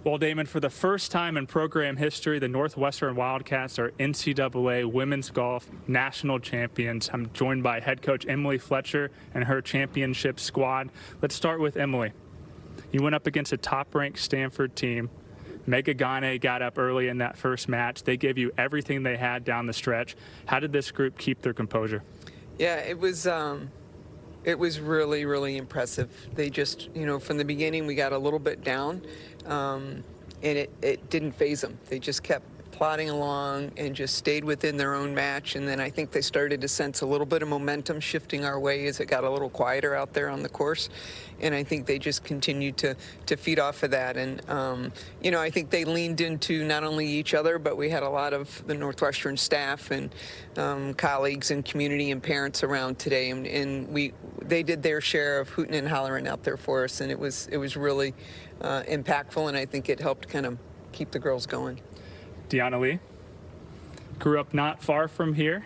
Well, Damon, for the first time in program history, the Northwestern Wildcats are NCAA women's golf national champions. I'm joined by head coach Emily Fletcher and her championship squad. Let's start with Emily. You went up against a top-ranked Stanford team. Mega Gane got up early in that first match. They gave you everything they had down the stretch. How did this group keep their composure? Yeah, it was really, really impressive. They just, from the beginning we got a little bit down, and it didn't faze them. They just kept plodding along and just stayed within their own match. And then I think they started to sense a little bit of momentum shifting our way as it got a little quieter out there on the course. And I think they just continued to feed off of that. And, I think they leaned into not only each other, but we had a lot of the Northwestern staff and colleagues and community and parents around today. And they did their share of hooting and hollering out there for us. And it was really impactful. And I think it helped kind of keep the girls going. Deanna Lee grew up not far from here.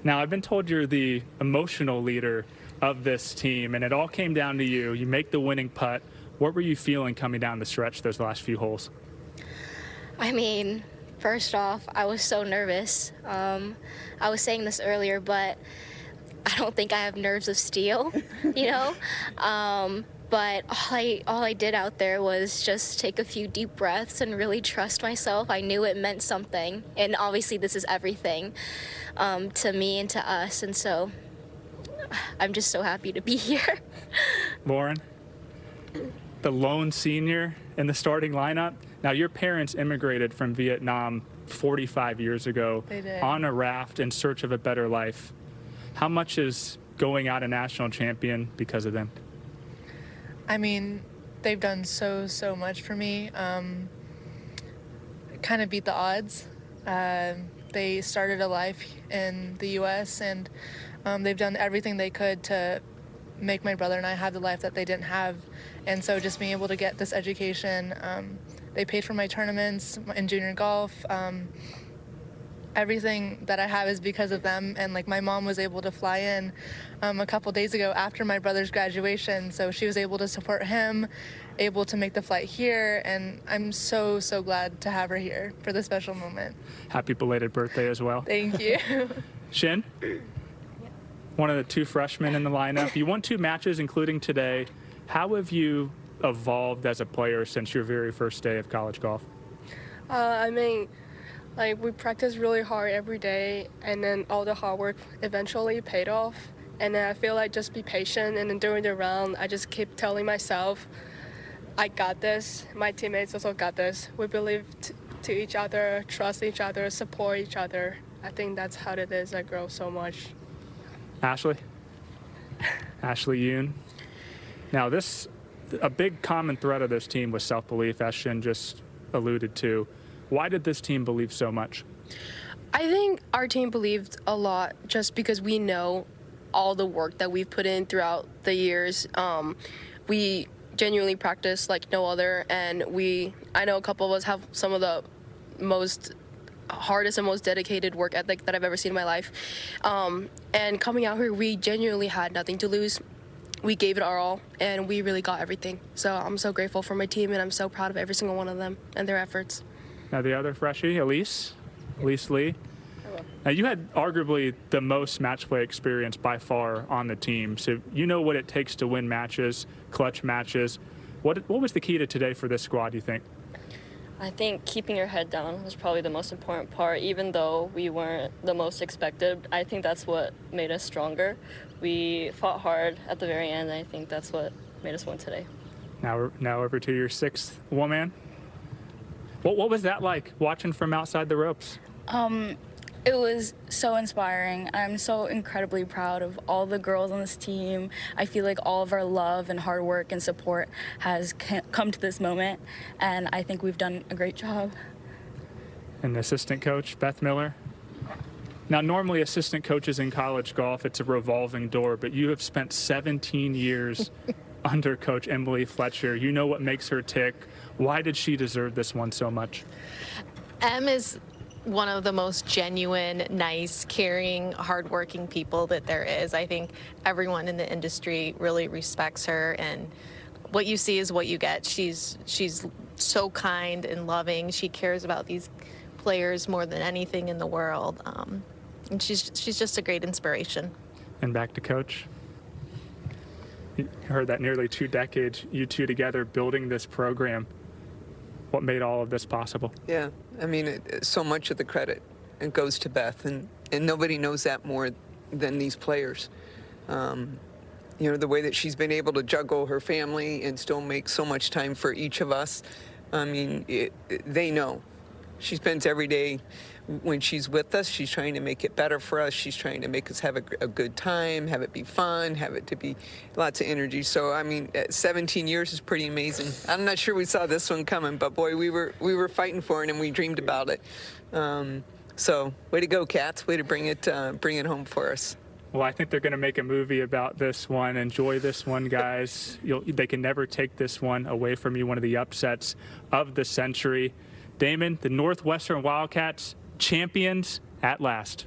Now, I've been told you're the emotional leader of this team, and it all came down to you. You make the winning putt. What were you feeling coming down the stretch those last few holes? I mean, first off, I was so nervous. I was saying this earlier, but I don't think I have nerves of steel, But all I did out there was just take a few deep breaths and really trust myself. I knew it meant something, and obviously this is everything to me and to us, and so I'm just so happy to be here. Lauren, the lone senior in the starting lineup. Now, your parents immigrated from Vietnam 45 years ago. They did. On a raft in search of a better life. How much is going out a national champion because of them? I mean, they've done so much for me. Kind of beat the odds. They started a life in the U.S. and they've done everything they could to make my brother and I have the life that they didn't have. And so just being able to get this education, they paid for my tournaments in junior golf. Everything that I have is because of them, and my mom was able to fly in a couple days ago after my brother's graduation, so she was able to support him, able to make the flight here, and I'm so glad to have her here for this special moment. Happy belated birthday as well. Thank you. Shin, one of the two freshmen in the lineup. You won 2 matches, including today. How have you evolved as a player since your very first day of college golf? We practice really hard every day, and then all the hard work eventually paid off. And then I feel like just be patient, and then during the round, I just keep telling myself, I got this. My teammates also got this. We believe to each other, trust each other, support each other. I think that's how it is. I grow so much. Ashley Yoon. Now, a big common thread of this team was self-belief, as Shin just alluded to. Why did this team believe so much? I think our team believed a lot just because we know all the work that we've put in throughout the years. We genuinely practice like no other, and I know a couple of us have some of the most hardest and most dedicated work ethic that I've ever seen in my life. And coming out here, we genuinely had nothing to lose. We gave it our all, and we really got everything. So I'm so grateful for my team, and I'm so proud of every single one of them and their efforts. Now the other freshie, Elise Lee. Now you had arguably the most match play experience by far on the team, so you know what it takes to win matches, clutch matches. What was the key to today for this squad, do you think? I think keeping your head down was probably the most important part. Even though we weren't the most expected, I think that's what made us stronger. We fought hard at the very end, and I think that's what made us win today. Now over to your 6th woman. What was that like, watching from outside the ropes? It was so inspiring. I'm so incredibly proud of all the girls on this team. I feel like all of our love and hard work and support has come to this moment, and I think we've done a great job. And assistant coach, Beth Miller. Now, normally assistant coaches in college golf, it's a revolving door, but you have spent 17 years under Coach Emily Fletcher. You know what makes her tick. Why did she deserve this one so much? Em is one of the most genuine, nice, caring, hardworking people that there is. I think everyone in the industry really respects her, and what you see is what you get. She's so kind and loving. She cares about these players more than anything in the world. And she's just a great inspiration. And back to Coach. You heard that nearly 2 decades, you two together building this program. What made all of this possible? Yeah, I mean, so much of the credit it goes to Beth, and nobody knows that more than these players. You know, the way that she's been able to juggle her family and still make so much time for each of us. I mean, they know. She spends every day when she's with us, she's trying to make it better for us. She's trying to make us have a good time, have it be fun, have it to be lots of energy. So, I mean, 17 years is pretty amazing. I'm not sure we saw this one coming, but boy, we were fighting for it and we dreamed about it. So, way to go, Cats. Way to bring it home for us. Well, I think they're going to make a movie about this one. Enjoy this one, guys. They can never take this one away from you, one of the upsets of the century. Damon, the Northwestern Wildcats, champions at last.